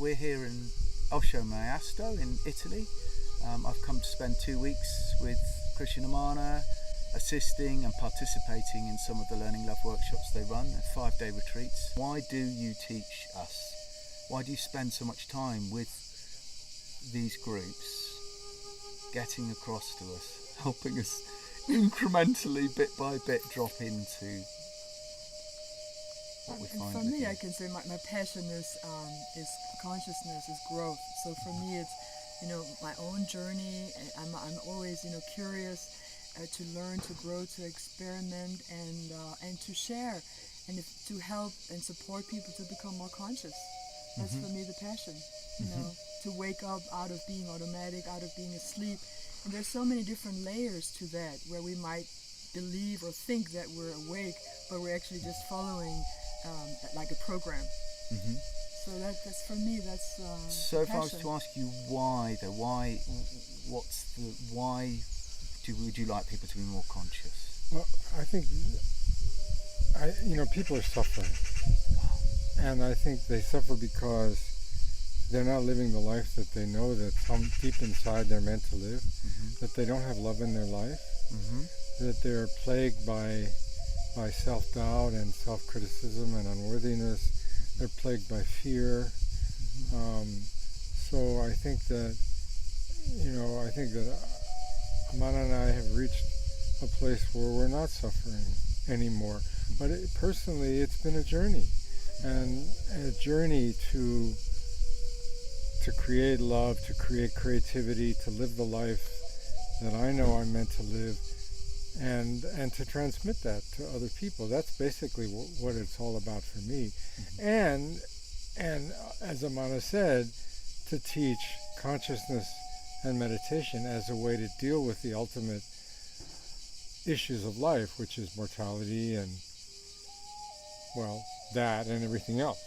we're here in Osho Maestro in Italy. I've come to spend 2 weeks with Krish and Amana, assisting and participating in some of the Learning Love workshops they run. They're 5-day retreats. Why do you teach us? Why do you spend so much time with these groups, getting across to us, helping us incrementally, bit by bit, drop into what we find? For me, I can say my passion is consciousness, is growth. So for me, it's my own journey. I'm always curious to learn, to grow, to experiment, and to share, and to help and support people to become more conscious. That's for me the passion. To wake up out of being automatic, out of being asleep. And there's so many different layers to that, where we might believe or think that we're awake, but we're actually just following like a program. So that's for me. That's so. If I was to ask you why, though, why would you like people to be more conscious? Well, I think people are suffering, and I think they suffer because they're not living the life that they know that deep inside they're meant to live, that they don't have love in their life, that they're plagued by self-doubt and self-criticism and unworthiness. They're plagued by fear. So I think that Amana and I have reached a place where we're not suffering anymore. But personally, it's been a journey, and a journey to create love, to create creativity, to live the life that I know I'm meant to live, and to transmit that to other people. That's basically what it's all about for me. And as Amana said, to teach consciousness and meditation as a way to deal with the ultimate issues of life, which is mortality and, well, that and everything else,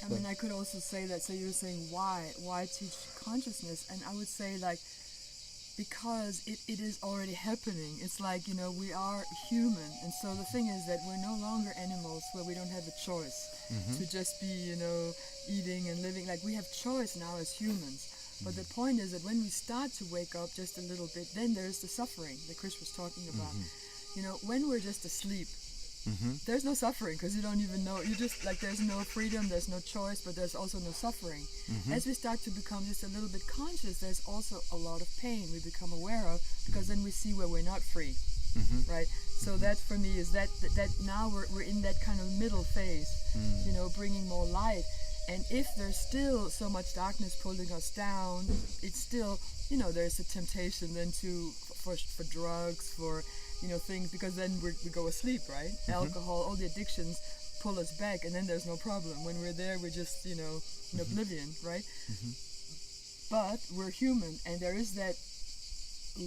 I mean, I could also say that, so you're saying why teach consciousness? And I would say, because it is already happening. It's like, we are human, and so the thing is that we're no longer animals where we don't have a choice to just be, eating and living. Like, we have choice now as humans. But the point is that when we start to wake up just a little bit, then there's the suffering that Krish was talking about. When we're just asleep, there's no suffering, because you don't even know. You just, there's no freedom, there's no choice, but there's also no suffering. As we start to become just a little bit conscious, there's also a lot of pain we become aware of, because then we see where we're not free, right? So that for me is that now we're in that kind of middle phase, bringing more light. And if there's still so much darkness pulling us down, it's still, there's a temptation then for drugs, for things, because then we go asleep, right? Alcohol, all the addictions pull us back, and then there's no problem. When we're there, we're just, in oblivion, right? But we're human, and there is that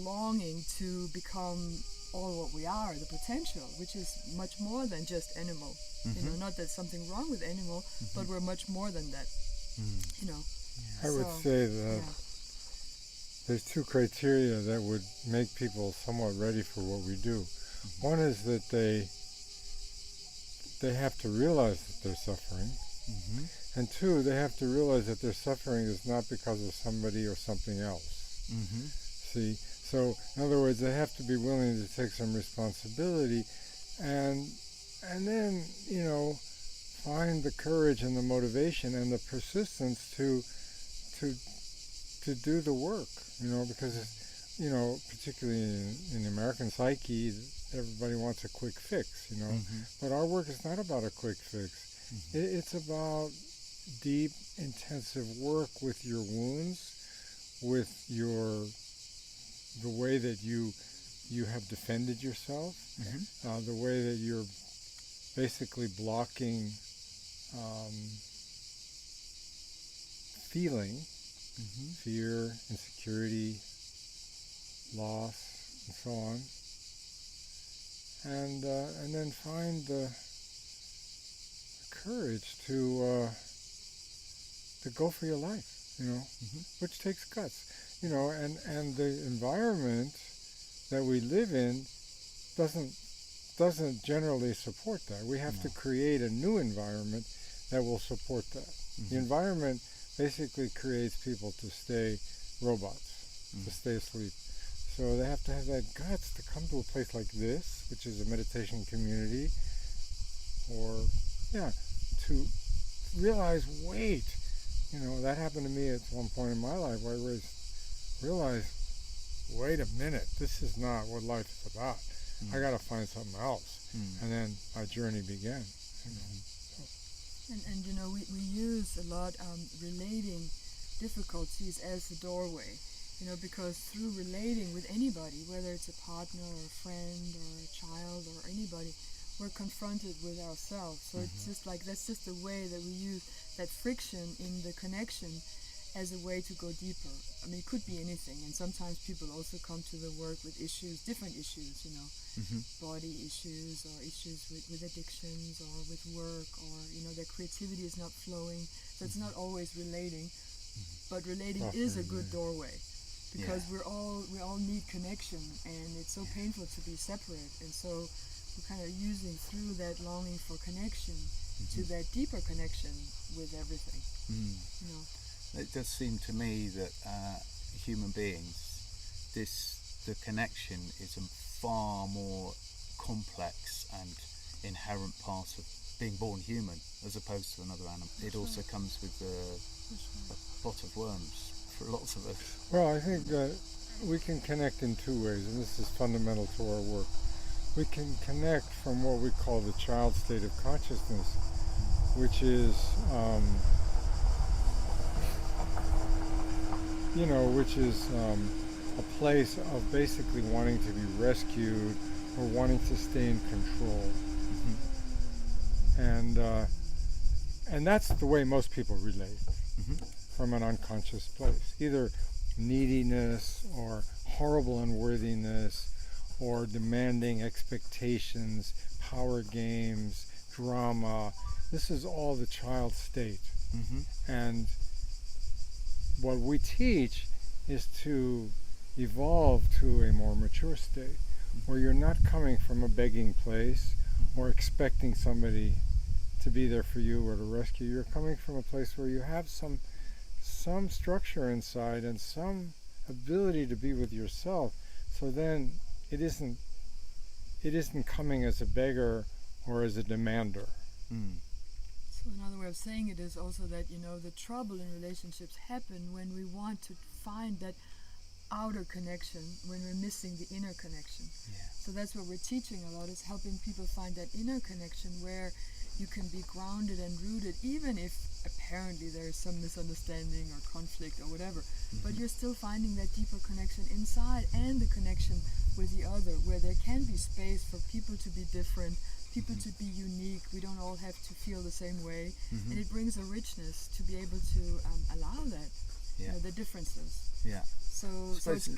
longing to become all what we are, the potential, which is much more than just animal. Not that something wrong with animal, but we're much more than that. I would say that there's two criteria that would make people somewhat ready for what we do. One is that they have to realize that they're suffering, and two, they have to realize that their suffering is not because of somebody or something else. See, so in other words, they have to be willing to take some responsibility, and then find the courage and the motivation and the persistence to do the work, because particularly in the American psyche, everybody wants a quick fix, but our work is not about a quick fix. It's about deep, intensive work with your wounds, with the way that you have defended yourself, the way that you're basically blocking feeling, fear, insecurity, loss, and so on, and then find the courage to go for your life, which takes guts, and the environment that we live in doesn't generally support that. We have to create a new environment that will support that. The environment basically creates people to stay robots, to stay asleep. So they have to have that guts to come to a place like this, which is a meditation community, or, to realize, wait, that happened to me at one point in my life where I realized, wait a minute, this is not what life is about. I got to find something else. And then my journey began. And we use a lot relating difficulties as the doorway, because through relating with anybody, whether it's a partner or a friend or a child or anybody, we're confronted with ourselves. So it's just like, that's just the way that we use that friction in the connection as a way to go deeper. I mean, it could be anything, and sometimes people also come to the work with issues, different issues, body issues or issues with addictions or with work, or, their creativity is not flowing. So it's not always relating, but relating is a good doorway, because we all need connection, and it's so painful to be separate, and so we're kind of using through that longing for connection to that deeper connection with everything. It does seem to me that human beings, the connection is a far more complex and inherent part of being born human as opposed to another animal. It also comes with a pot of worms for lots of us. Well, I think we can connect in two ways, and this is fundamental to our work. We can connect from what we call the child state of consciousness, which is a place of basically wanting to be rescued or wanting to stay in control. And that's the way most people relate, from an unconscious place. Either neediness or horrible unworthiness or demanding expectations, power games, drama. This is all the child state. And what we teach is to evolve to a more mature state, where you're not coming from a begging place or expecting somebody to be there for you or to rescue you. You're coming from a place where you have some structure inside and some ability to be with yourself. So then it isn't coming as a beggar or as a demander. So another way of saying it is also that, the trouble in relationships happen when we want to find that outer connection, when we're missing the inner connection. So that's what we're teaching a lot, is helping people find that inner connection where you can be grounded and rooted, even if apparently there is some misunderstanding or conflict or whatever, but you're still finding that deeper connection inside, and the connection with the other, where there can be space for people to be different, people to be unique. We don't all have to feel the same way, and it brings a richness to be able to allow that, the differences. So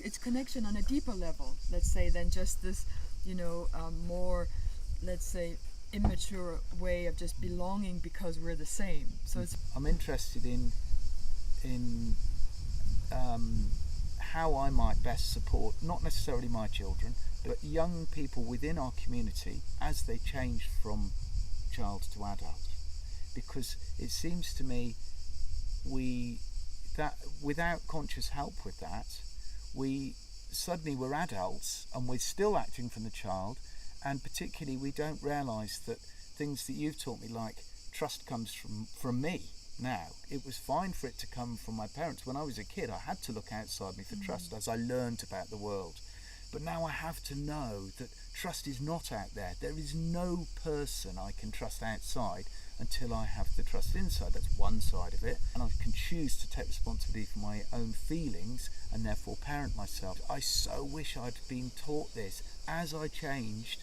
it's connection on a deeper level, let's say, than just this, more, let's say, immature way of just belonging because we're the same. So I'm interested in how I might best support, not necessarily my children, but young people within our community as they change from child to adult, because it seems to me that without conscious help with that, we're adults and we're still acting from the child, and particularly we don't realise that things that you've taught me, like trust, comes from me now. It was fine for it to come from my parents. When I was a kid, I had to look outside me for trust as I learned about the world. But now I have to know that trust is not out there. There is no person I can trust outside until I have the trust inside. That's one side of it. And I can choose to take responsibility for my own feelings and therefore parent myself. I so wish I'd been taught this as I changed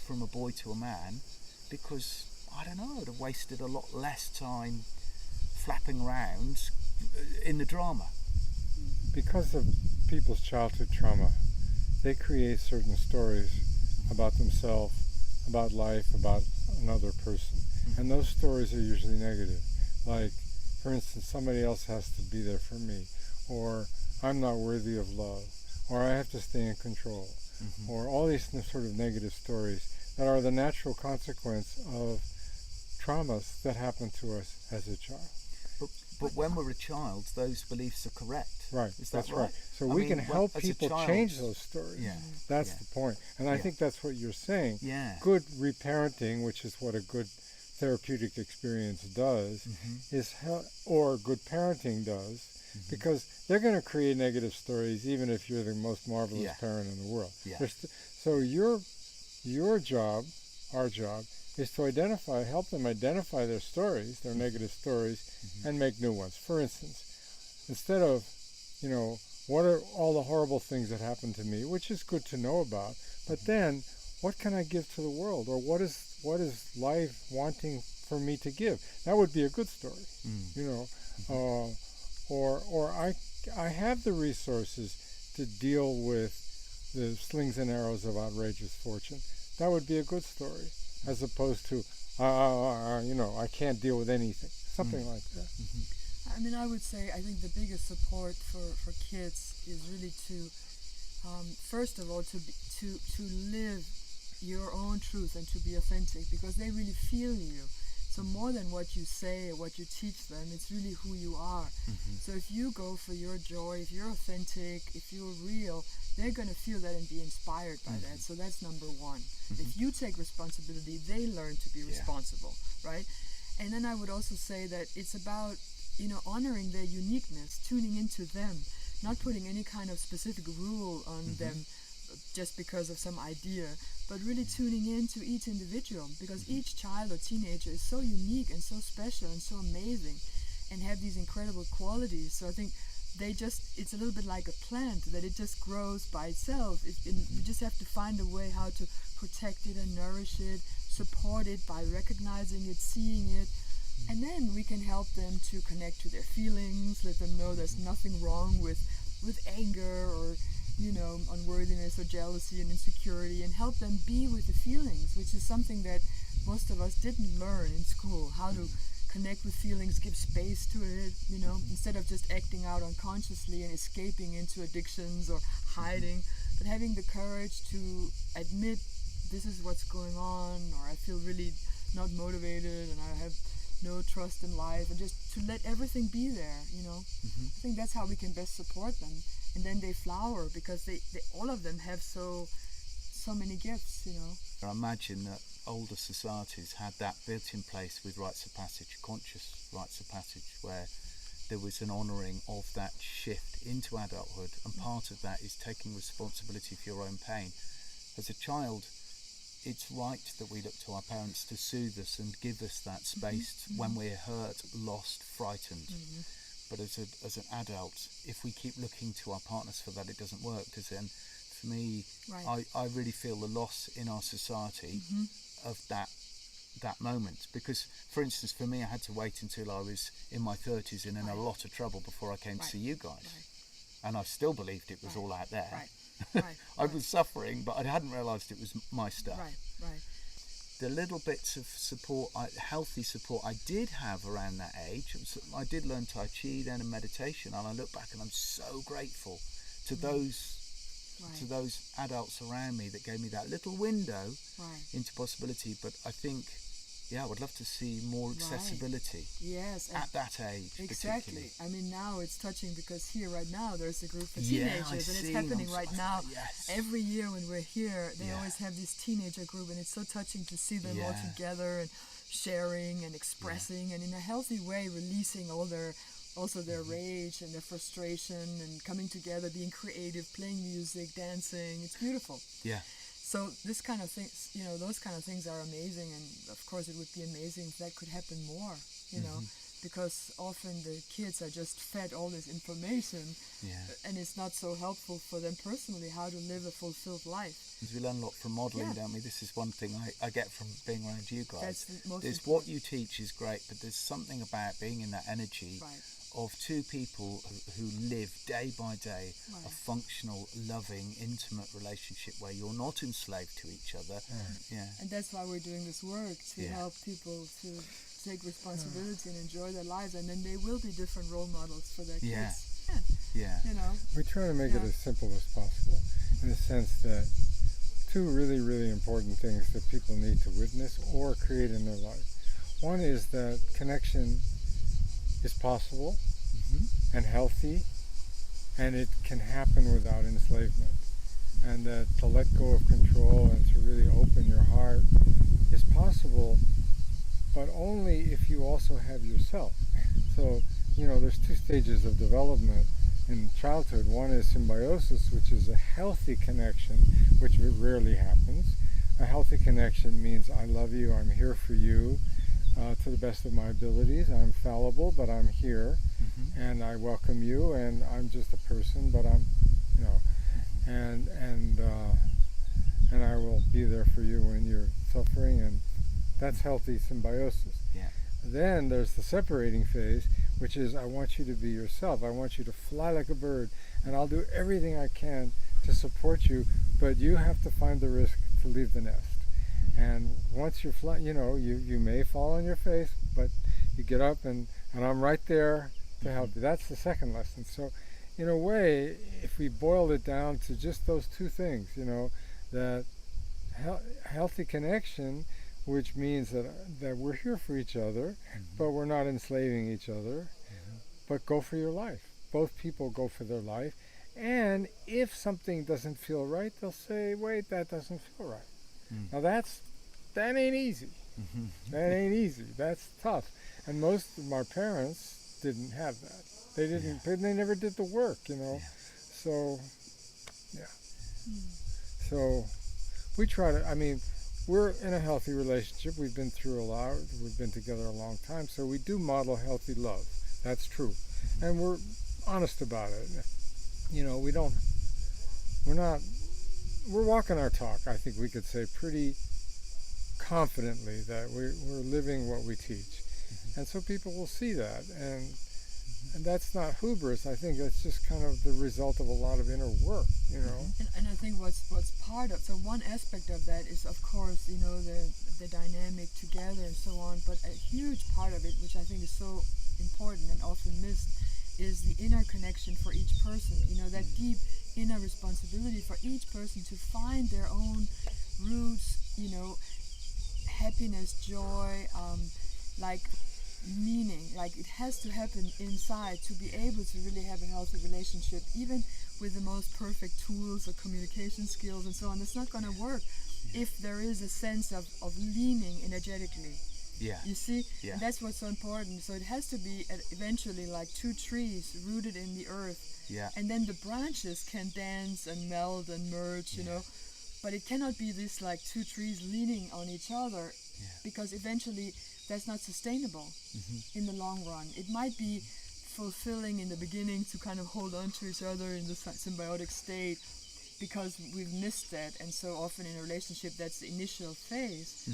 from a boy to a man, because I don't know, I'd have wasted a lot less time flapping around in the drama. Because of people's childhood trauma, they create certain stories about themselves, about life, about another person. And those stories are usually negative. Like, for instance, somebody else has to be there for me, or I'm not worthy of love, or I have to stay in control, or all these sort of negative stories that are the natural consequence of traumas that happen to us as a child. But when we're a child, those beliefs are correct. Right, Is that that's right. So I we mean, can help as a people child- change those stories. Yeah. That's Yeah. the point. And I Yeah. think that's what you're saying. Yeah. Good reparenting, which is what a good therapeutic experience does, is or good parenting does, because they're going to create negative stories even if you're the most marvelous Yeah. parent in the world. Yeah. So your job, our job, is to help them identify their stories, their negative stories, and make new ones. For instance, instead of, what are all the horrible things that happened to me, which is good to know about, but then what can I give to the world, or what is life wanting for me to give? That would be a good story, or I have the resources to deal with the slings and arrows of outrageous fortune. That would be a good story, as opposed to, I can't deal with anything, something like that. I mean, I would say, I think the biggest support for kids is really to, first of all, to live your own truth and to be authentic, because they really feel you. So more than what you say or what you teach them, it's really who you are. So if you go for your joy, if you're authentic, if you're real, they're going to feel that and be inspired by that. So that's number one. If you take responsibility, they learn to be responsible, right? And then I would also say that it's about, honoring their uniqueness, tuning into them, not putting any kind of specific rule on them just because of some idea, but really tuning in to each individual, because each child or teenager is so unique and so special and so amazing and have these incredible qualities. So I think it's a little bit like a plant, that it just grows by itself. You just have to find a way how to protect it and nourish it, support it by recognizing it, seeing it, and then we can help them to connect to their feelings, let them know there's nothing wrong with anger or unworthiness or jealousy and insecurity, and help them be with the feelings, which is something that most of us didn't learn in school, how to connect with feelings, give space to it, instead of just acting out unconsciously and escaping into addictions or hiding, but having the courage to admit this is what's going on, or I feel really not motivated and I have no trust in life, and just to let everything be there, I think that's how we can best support them. And then they flower, because they all of them have so many gifts, I imagine that older societies had that built in place with rites of passage, conscious rites of passage, where there was an honouring of that shift into adulthood, and part of that is taking responsibility for your own pain. As a child, it's right that we look to our parents to soothe us and give us that space when we're hurt, lost, frightened. But as an adult, if we keep looking to our partners for that, it doesn't work, does it? And for me, I really feel the loss in our society of that moment. Because, for instance, for me, I had to wait until I was in my 30s and in a lot of trouble before I came to see you guys. And I still believed it was all out there. I was suffering, but I hadn't realised it was my stuff. The little bits of support, healthy support I did have around that age, I did learn Tai Chi then and meditation, and I look back and I'm so grateful to those adults around me that gave me that little window into possibility. But I think, I would love to see more accessibility at that age. Exactly. I mean, now it's touching, because here right now there's a group for teenagers, and it's happening right now. Every year when we're here, they always have this teenager group, and it's so touching to see them all together and sharing and expressing and in a healthy way releasing all their rage and their frustration, and coming together, being creative, playing music, dancing. It's beautiful. So this kind of things, those kind of things are amazing, and of course it would be amazing if that could happen more, because often the kids are just fed all this information, and it's not so helpful for them personally how to live a fulfilled life. We learn a lot from modelling, don't we? This is one thing I get from being around you guys. That's the most important. What you teach is great, but there's something about being in that energy of two people who live day by day a functional, loving, intimate relationship where you're not enslaved to each other. And that's why we're doing this work, to help people to take responsibility and enjoy their lives, and then they will be different role models for their kids. We try to make it as simple as possible, in the sense that two really, really important things that people need to witness or create in their life. One is that connection is possible Mm-hmm. and healthy, and it can happen without enslavement. And that to let go of control and to really open your heart is possible, but only if you also have yourself. So, there's two stages of development in childhood. One is symbiosis, which is a healthy connection, which rarely happens. A healthy connection means I love you, I'm here for you, to the best of my abilities. I'm fallible, but I'm here, Mm-hmm. and I welcome you, and I'm just a person, but I'm, and I will be there for you when you're suffering, and that's healthy symbiosis. Yeah. Then there's the separating phase, which is I want you to be yourself. I want you to fly like a bird, and I'll do everything I can to support you, but you have to find the risk to leave the nest. And once you're flying, you may fall on your face, but you get up, and I'm right there to help you. That's the second lesson. So in a way, if we boiled it down to just those two things, that healthy connection, which means that we're here for each other, but we're not enslaving each other, but go for your life. Both people go for their life. And if something doesn't feel right, they'll say, wait, that doesn't feel right. Now that ain't easy. That ain't easy. That's tough. And most of my parents didn't have that. They didn't. They never did the work, Yeah. So, yeah. So, we try to. I mean, we're in a healthy relationship. We've been through a lot. We've been together a long time. So we do model healthy love. That's true, and we're honest about it. We don't. We're not. We're walking our talk. I think we could say pretty confidently that we're living what we teach, and so people will see that, and that's not hubris. I think that's just kind of the result of a lot of inner work, And I think what's part of, so one aspect of that is, of course, the dynamic together and so on, but a huge part of it, which I think is so important and often missed, is the inner connection for each person, that deep inner responsibility for each person to find their own roots, happiness, joy, meaning. Like, it has to happen inside to be able to really have a healthy relationship, even with the most perfect tools or communication skills and so on. It's not going to work if there is a sense of leaning energetically. Yeah. You see? Yeah. And that's what's so important. So it has to be eventually like two trees rooted in the earth. Yeah. And then the branches can dance and meld and merge, But it cannot be this like two trees leaning on each other, because eventually that's not sustainable in the long run. It might be fulfilling in the beginning to kind of hold on to each other in the symbiotic state, because we've missed that, and so often in a relationship that's the initial phase.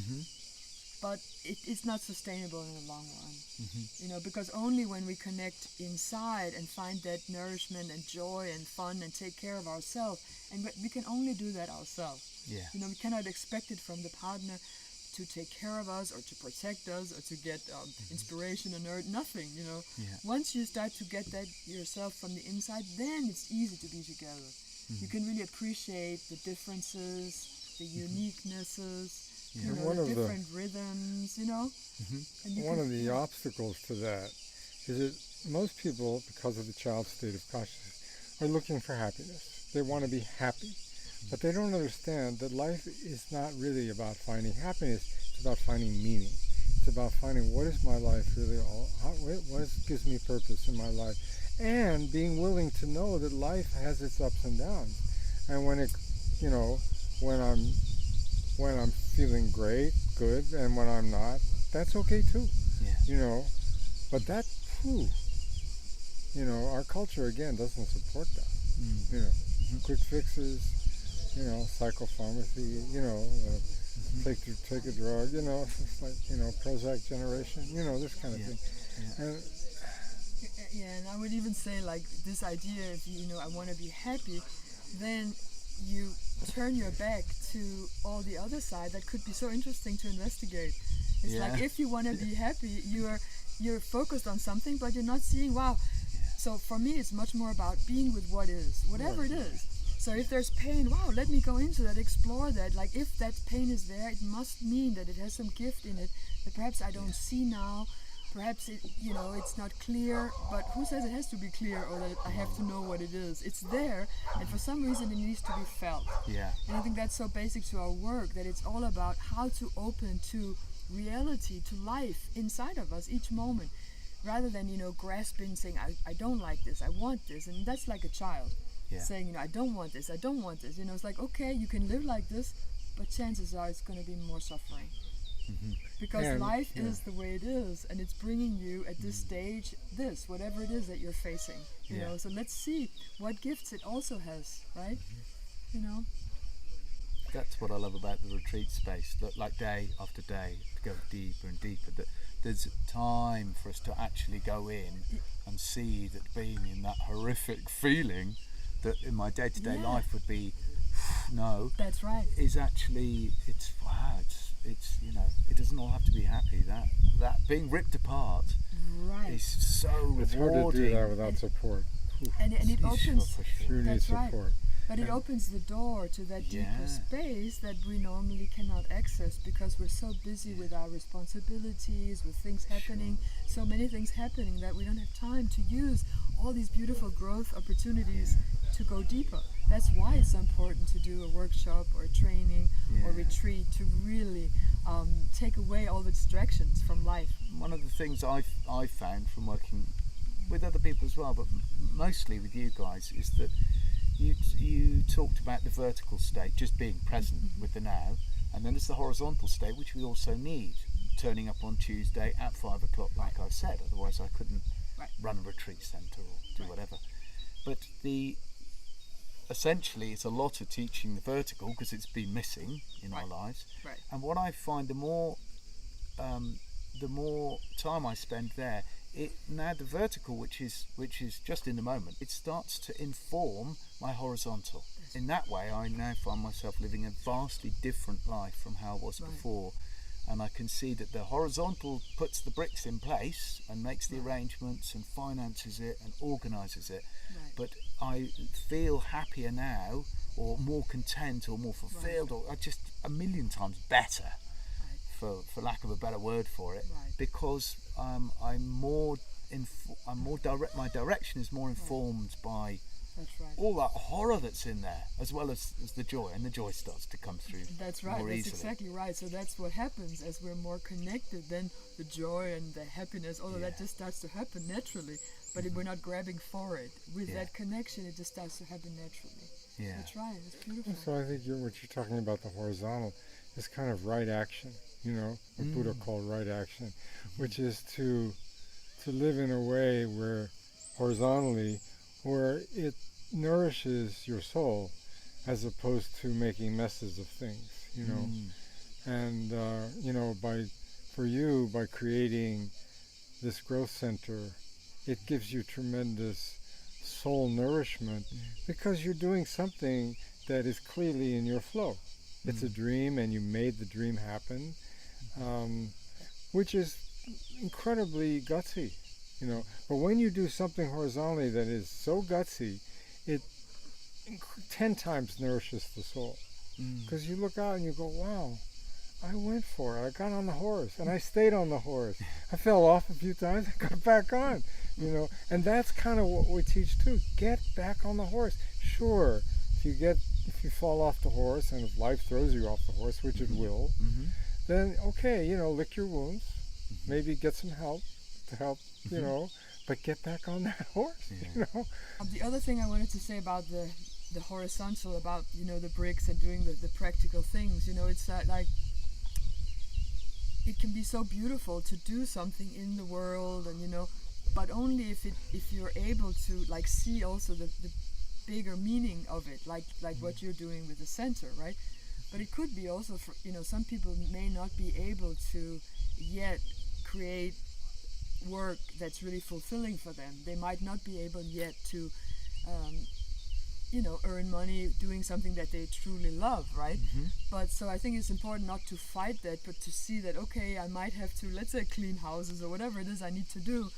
But it's not sustainable in the long run, because only when we connect inside and find that nourishment and joy and fun and take care of ourselves, and we can only do that ourselves. Yeah. We cannot expect it from the partner to take care of us or to protect us or to get inspiration and nothing, Yeah. Once you start to get that yourself from the inside, then it's easy to be together. You can really appreciate the differences, the uniquenesses, Yeah. One the of the- different rhythms, And you One can- of the obstacles to that is that most people, because of the child state of consciousness, are looking for happiness. They want to be happy. But they don't understand that life is not really about finding happiness. It's about finding meaning. It's about finding what is my life really all, what gives me purpose in my life. And being willing to know that life has its ups and downs. And when I'm feeling great, good, and when I'm not, that's okay too. Yeah. But that, our culture again doesn't support that. Quick fixes, psychopharmacy, take a drug, it's like, Prozac generation, this kind of thing. Yeah. And and I would even say like this idea, if I want to be happy, then you turn your back to all the other side that could be so interesting to investigate. It's like, if you want to be happy, you're focused on something, but you're not seeing, wow. So for me, it's much more about being with what is, whatever it is. So if there's pain, wow, let me go into that, explore that. Like, if that pain is there, it must mean that it has some gift in it that perhaps I don't see now, perhaps it's not clear, but who says it has to be clear or that I have to know what it is? It's there, and for some reason it needs to be felt. Yeah. And I think that's so basic to our work, that it's all about how to open to reality, to life inside of us each moment, rather than grasping, saying I don't like this, I want this. And that's like a child saying, I don't want this, I don't want this. It's like, okay, you can live like this, but chances are it's going to be more suffering. Because life is the way it is, and it's bringing you at this stage whatever it is that you're facing. You know, so let's see what gifts it also has, right? That's what I love about the retreat space. Like day after day, to go deeper and deeper. That there's time for us to actually go in and see that being in that horrific feeling that in my day-to-day life would be no. That's right. Is actually it's it doesn't all have to be happy. That being ripped apart is so rewarding. It's hard to do that without support. And it opens. You need support. But it opens the door to that deeper space that we normally cannot access because we're so busy with our responsibilities, with things happening, so many things happening that we don't have time to use all these beautiful growth opportunities to go deeper. That's why it's so important to do a workshop or a training or retreat to really take away all the distractions from life. One of the things I've found from working with other people as well, but mostly with you guys, is that you talked about the vertical state, just being present with the now, and then there's the horizontal state, which we also need, turning up on Tuesday at 5 o'clock, like I said, otherwise I couldn't run a retreat centre or do whatever. But essentially it's a lot of teaching the vertical because it's been missing in our lives. Right. And what I find, the more time I spend there, now the vertical, which is just in the moment, it starts to inform my horizontal. In that way, I now find myself living a vastly different life from how I was before, and I can see that the horizontal puts the bricks in place and makes the arrangements and finances it and organises it. But I feel happier now, or more content, or more fulfilled, or just a million times better. For lack of a better word for it, because I'm more direct. My direction is more informed by all that horror that's in there, as well as the joy, and the joy starts to come through. That's right. More That's easily. exactly right. So that's what happens as we're more connected. Then the joy and the happiness, all of that just starts to happen naturally. But if we're not grabbing for it, with that connection, it just starts to happen naturally. Yeah, that's right. It's beautiful. So I think what you're talking about, the horizontal, is kind of right action. What Buddha called right action, which is to live in a way where horizontally, where it nourishes your soul, as opposed to making messes of things. And by creating this growth center, it gives you tremendous soul nourishment because you're doing something that is clearly in your flow. It's a dream, and you made the dream happen. Which is incredibly gutsy, But when you do something horizontally that is so gutsy, it 10 times nourishes the soul. Because you look out and you go, wow, I went for it. I got on the horse, and I stayed on the horse. I fell off a few times, I got back on, And that's kind of what we teach too. Get back on the horse. Sure, if you fall off the horse, and if life throws you off the horse, which it will, then okay, lick your wounds, maybe get some help to help, but get back on that horse, The other thing I wanted to say about the horizontal, about the bricks and doing the practical things, it's like it can be so beautiful to do something in the world, and but only if you're able to like see also the bigger meaning of it, like what you're doing with the center, right? But it could be also for, some people may not be able to yet create work that's really fulfilling for them. They might not be able yet to, earn money doing something that they truly love, right? But so I think it's important not to fight that, but to see that, okay, I might have to, let's say, clean houses or whatever it is I need to do,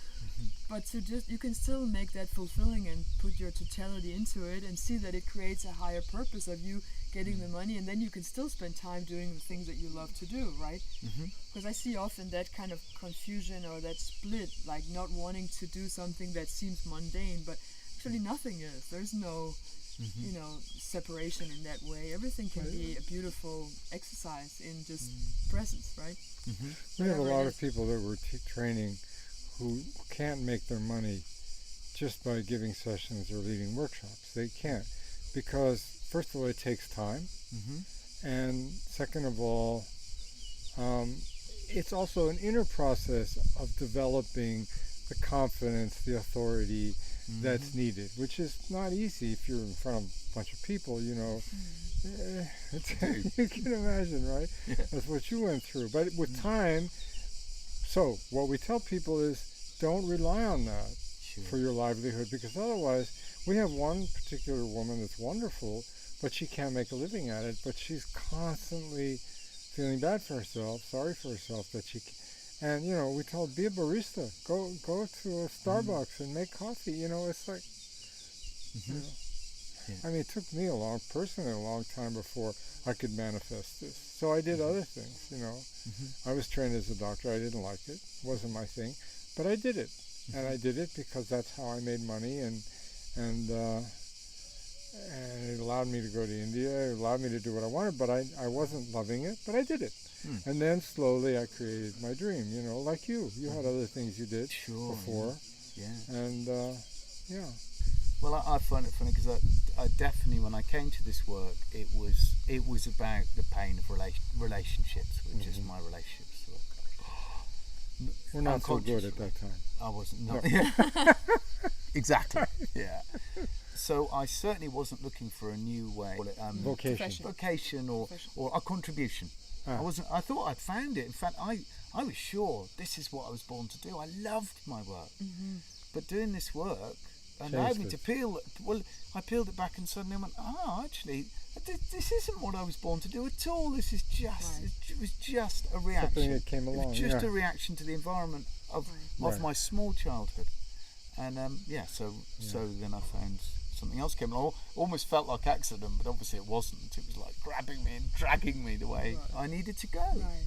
But to just, you can still make that fulfilling and put your totality into it and see that it creates a higher purpose of you getting the money, and then you can still spend time doing the things that you love to do, right? Because I see often that kind of confusion or that split, like not wanting to do something that seems mundane, but actually nothing is. There's no, you know, separation in that way. Everything can be a beautiful exercise in just presence, right? We have a lot of people that we're training who can't make their money just by giving sessions or leading workshops. They can't, because first of all, it takes time, and second of all, it's also an inner process of developing the confidence, the authority that's needed, which is not easy if you're in front of a bunch of people, you know. You can imagine, right? That's what you went through. But with time, so what we tell people is don't rely on that for your livelihood, because otherwise, we have one particular woman that's wonderful, but she can't make a living at it, but she's constantly feeling bad for herself, sorry for herself that she, and you know, we tell her, be a barista, go to a Starbucks and make coffee, you know, it's like, you know. I mean, it took me personally a long time before I could manifest this. So I did other things, you know. I was trained as a doctor, I didn't like it, wasn't my thing, but I did it. And I did it because that's how I made money, and it allowed me to go to India, it allowed me to do what I wanted, but I wasn't loving it, but I did it. And then slowly I created my dream, you know, like you. You had other things you did before. And, yeah. Well, I find it funny because I definitely, when I came to this work, it was about the pain of relationships, which is my relationships work. We're not so good at that time. I wasn't. No. Exactly. Yeah. So I certainly wasn't looking for a new way. Vocation or a contribution. I wasn't. I thought I'd found it. In fact, I was sure this is what I was born to do. I loved my work, but doing this work allowed me to peel. Well, I peeled it back and suddenly I went, actually, this isn't what I was born to do at all. This is just. It was just a reaction. Something that came along. It was just a reaction to the environment of my small childhood, and so then I found something else came along. Almost felt like accident, but obviously it wasn't. It was like grabbing me and dragging me the way I needed to go,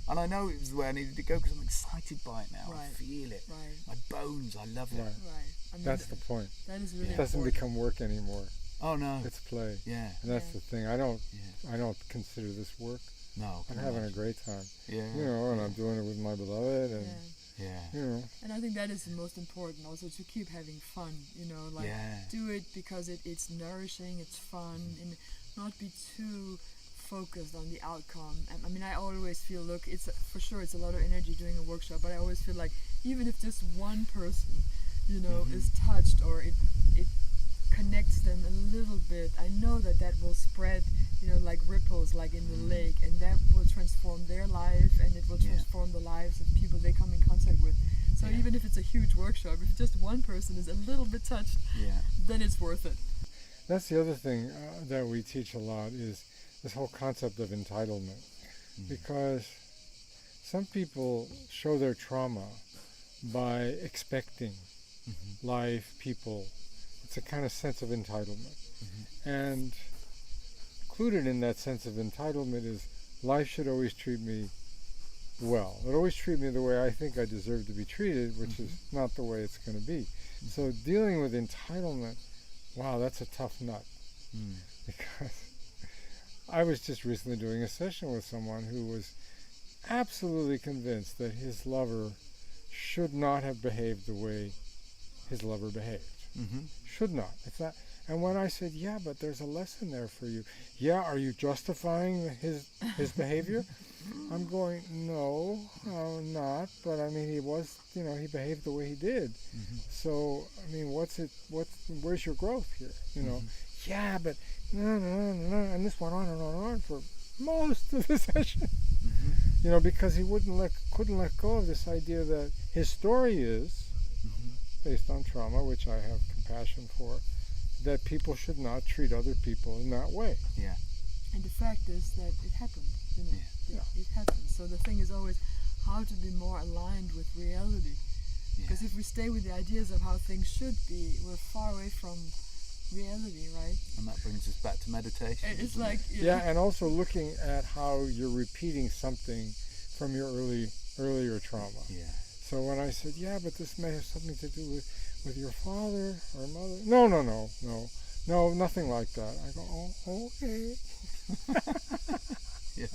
and I know it was the way I needed to go because I'm excited by it now. I feel it, my bones. I love it. I mean, that's the point. That is really it doesn't important. become work anymore. Oh no, it's play. Yeah, and that's the thing. I don't consider this work. No, I'm having a great time. Yeah, you know, and I'm doing it with my beloved, and you know. And I think that is the most important, also to keep having fun. You know, like do it because it's nourishing, it's fun, and not be too focused on the outcome. And I mean, I always feel, look, it's for sure it's a lot of energy doing a workshop, but I always feel like even if just one person, you know, is touched or it connects them a little bit, I know that will spread, you know, like ripples, like in the lake, and that will transform their life, and it will transform the lives of people they come in contact with. So even if it's a huge workshop, if just one person is a little bit touched, then it's worth it. That's the other thing that we teach a lot is this whole concept of entitlement, because some people show their trauma by expecting life, people. It's a kind of sense of entitlement. And included in that sense of entitlement is life should always treat me well. It always treat me the way I think I deserve to be treated, which is not the way it's going to be. So dealing with entitlement, wow, that's a tough nut. Because I was just recently doing a session with someone who was absolutely convinced that his lover should not have behaved the way his lover behaved. Should not. It's not. And when I said, yeah, but there's a lesson there for you. Yeah, are you justifying his behavior? I'm going, no, not. But I mean, he was, you know, he behaved the way he did. So, I mean, where's your growth here? You know, yeah, but no. And this went on and on and on for most of the session. You know, because he couldn't let go of this idea that his story is based on trauma, which I have compassion for, that people should not treat other people in that way. Yeah. And the fact is that it happened. You know, it happened. So the thing is always how to be more aligned with reality. Because if we stay with the ideas of how things should be, we're far away from reality, right? And that brings us back to meditation. It's like and also looking at how you're repeating something from your earlier trauma. Yeah. So when I said, yeah, but this may have something to do with your father or mother. No, nothing like that. I go, oh, okay. Yeah.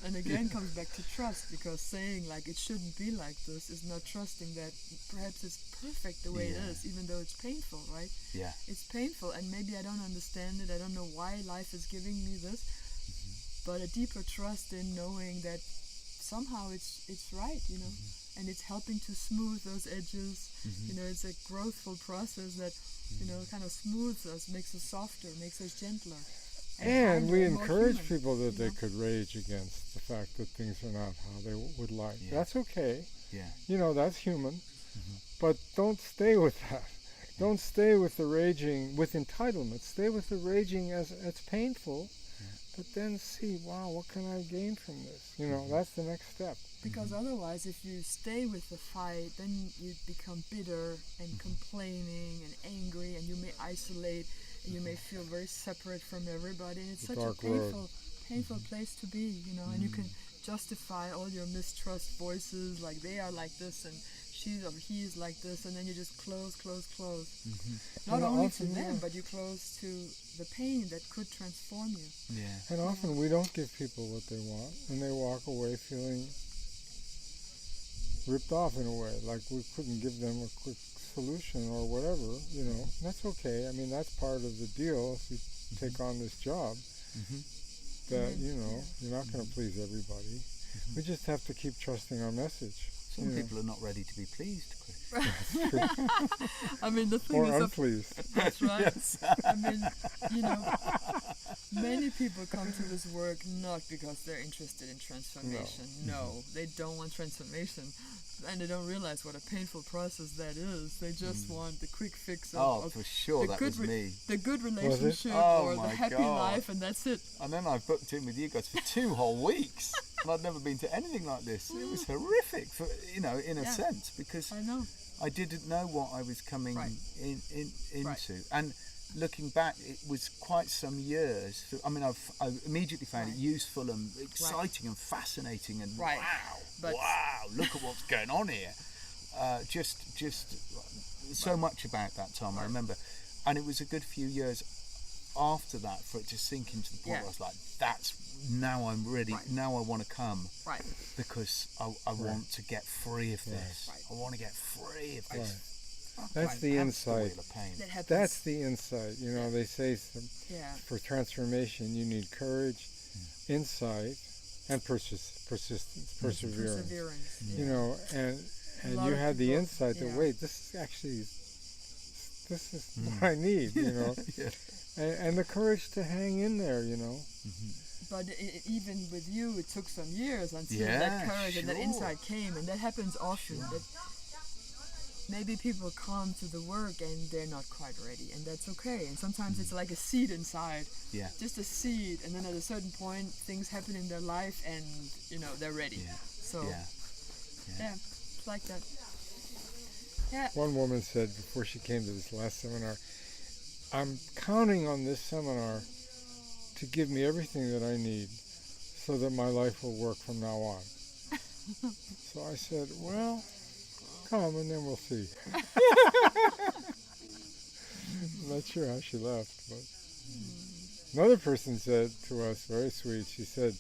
And again comes back to trust, because saying like it shouldn't be like this is not trusting that perhaps it's perfect the way it is, even though it's painful, right? Yeah. It's painful, and maybe I don't understand it. I don't know why life is giving me this, but a deeper trust in knowing that somehow it's right, you know, and it's helping to smooth those edges. You know, it's a growthful process that, you know, kind of smooths us, makes us softer, makes us gentler. And we more encourage human, people that they you know? could rage against the fact that things are not how they would like. Yeah. That's okay. Yeah. You know, that's human. But don't stay with that. Don't stay with the raging with entitlement. Stay with the raging as it's painful, but then see, wow, what can I gain from this? You know, that's the next step. Because otherwise, if you stay with the fight, then you become bitter and complaining and angry, and you may isolate, and you may feel very separate from everybody. And it's The such a dark road. painful place to be, you know. And you can justify all your mistrust voices, like they are like this, and she or he is like this, and then you just close. Not And only to often, them, but you close to the pain that could transform you. Yeah. And often we don't give people what they want, and they walk away feeling ripped off in a way, like we couldn't give them a quick solution or whatever, you know. That's okay. I mean, that's part of the deal if you take on this job, that, you know, you're not going to please everybody. We just have to keep trusting our message. Some you know. people are not ready to be pleased, Chris. I mean, the thing Or is, unpleased. that's right. I mean, you know, many people come to this work not because they're interested in transformation. No, they don't want transformation, and they don't realize what a painful process that is. They just want the quick fix of For sure, the that good was me. the good relationship Oh or the my happy God. life, and that's it. And then I booked in with you guys for 2 whole weeks. And I'd never been to anything like this. It was horrific, for, you know, in a sense, because I know. I didn't know what I was coming into. Right. And looking back, it was quite some years. I mean, I immediately found it useful and exciting and fascinating and Right. But- wow, look at what's going on here. Just so much about that time, I remember. And it was a good few years after that for it to sink into the point where I was like, now I'm ready, now I want to come. Right. Because I want to get free of this. Right. I want to get free of Right. this. That's the insight. Wheel of pain. That happens. That's the insight. You know, they say Yeah. for transformation you need courage, insight, and persistence, perseverance. Perseverance. You know, and lot you of had the people- insight that, yeah. wait, this is what I need, you know. And the courage to hang in there, you know. But even with you, it took some years until Yeah, that courage and that sure. insight came, and that happens often. That maybe people come to the work and they're not quite ready, and that's okay. And sometimes it's like a seed inside, Yeah. just a seed, and then at a certain point, things happen in their life, and you know they're ready. Yeah. So Yeah. it's like that. Yeah. One woman said before she came to this last seminar, I'm counting on this seminar to give me everything that I need so that my life will work from now on. So I said, well, come and then we'll see. I'm not sure how she left, but another person said to us, very sweet, she said,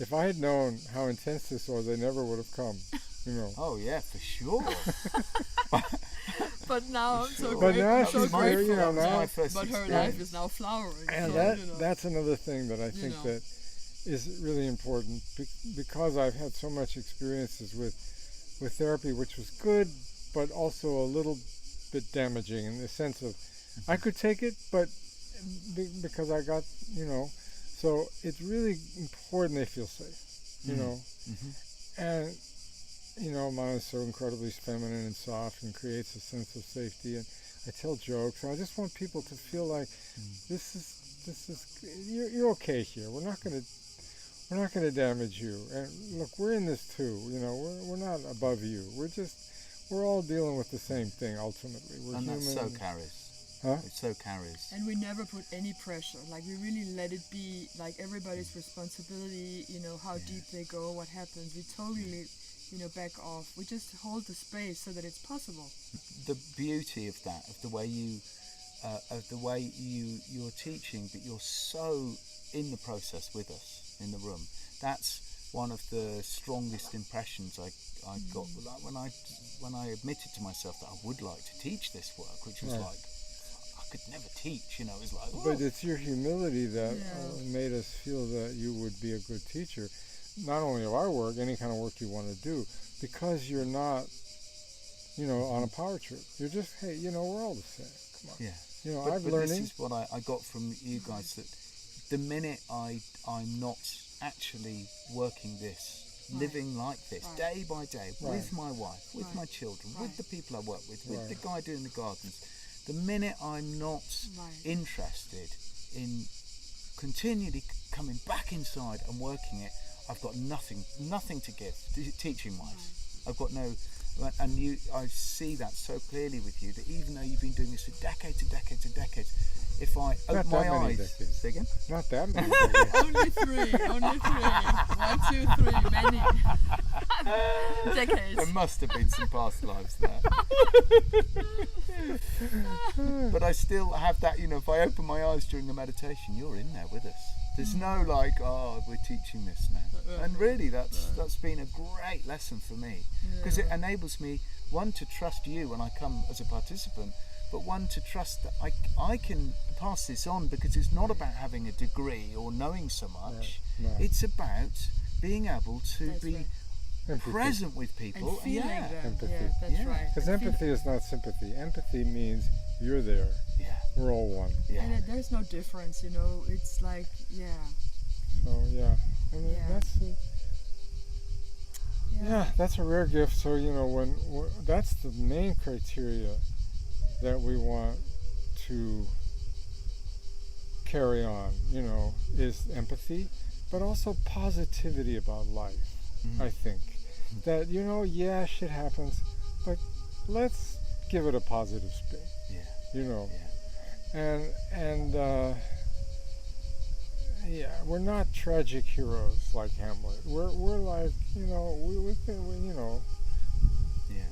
if I had known how intense this was, I never would have come, you know. Oh yeah, for sure. But now I'm so But grateful. now so she's very, grateful. you know, That was now, my first But her experience. life is now flowering. and so, that you know. that's another thing that I think know. that is really important because I've had so much experiences with therapy, which was good, but also a little bit damaging in the sense of I could take it, but because I got, you know, so it's really important they feel safe, you know, and you know, Amana is so incredibly feminine and soft and creates a sense of safety, and I tell jokes, and I just want people to feel like this is you're okay here. We're not going to damage you. And look, we're in this too. You know, we're not above you. we're all dealing with the same thing ultimately. We're And human. that so carries. Huh? It so carries. And we never put any pressure. Like, we really let it be, like, everybody's responsibility, you know, how deep they go, what happens. We totally, you know, back off. We just hold the space so that it's possible. The beauty of that, of the way you're teaching, but you're so in the process with us in the room. That's one of the strongest impressions I got, like when I admitted to myself that I would like to teach this work, which was Right. like, I could never teach, you know. It was like, But it's your humility that Yeah. made us feel that you would be a good teacher, not only of our work, any kind of work you want to do, because you're not, you know, on a power trip. You're just, hey, you know, we're all the same. Come on. yeah. You know, But learning. this is what I got from you guys, that the minute I'm not actually working this, Right. living like this, Right. day by day, Right. with my wife, with Right. my children, with Right. the people I work with Right. the guy doing the gardens, the minute I'm not Right. interested in continually coming back inside and working it, I've got nothing to give, teaching wise. Right. I've got no, and I see that so clearly with you, that even though you've been doing this for decades and decades and decades, if I open my that many eyes, decades. say again? Not that many. decades. Only three. 1, 2, 3. Many decades. There must have been some past lives there. But I still have that, you know, if I open my eyes during a meditation, you're in there with us. There's no like, oh, we're teaching this now. And really, that's been a great lesson for me, because it enables me, one, to trust you when I come as a participant, but one, to trust that I can pass this on, because it's not about having a degree or knowing so much. Right, right. It's about being able to That's be right. Empathy. present with people. And feeling yeah. them. Empathy. Yeah, that's Yeah. right. Because And feel- empathy is not sympathy. Empathy means you're there. Yeah. We're all one. Yeah. And there's no difference, you know. It's like, yeah. So yeah, I mean, Yeah. that's a rare gift. So you know, when that's the main criteria that we want to carry on. You know, is empathy, but also positivity about life. I think that, you know, yeah, shit happens, but let's give it a positive spin. Yeah. You know, Yeah. and yeah, we're not tragic heroes like Hamlet. We're like, you know, we you know. Yeah.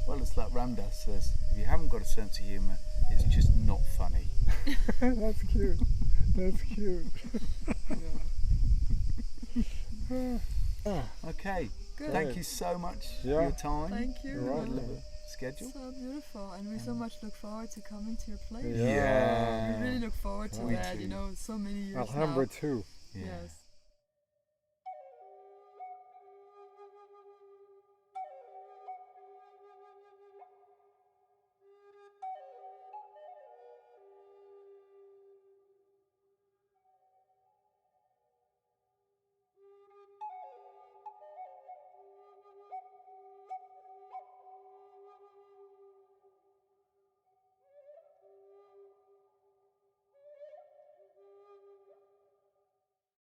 Well, it's like Ramdas says, if you haven't got a sense of humour, it's just not funny. That's cute. That's cute. Okay. Good. Thank you so much Yeah. for your time. Thank you. You're Middle welcome. of a schedule. So beautiful, and we so much look forward to coming to your place. Yeah. We really look forward to Me that. too. You know, so many years Alhambra now. too. Yeah. Yes.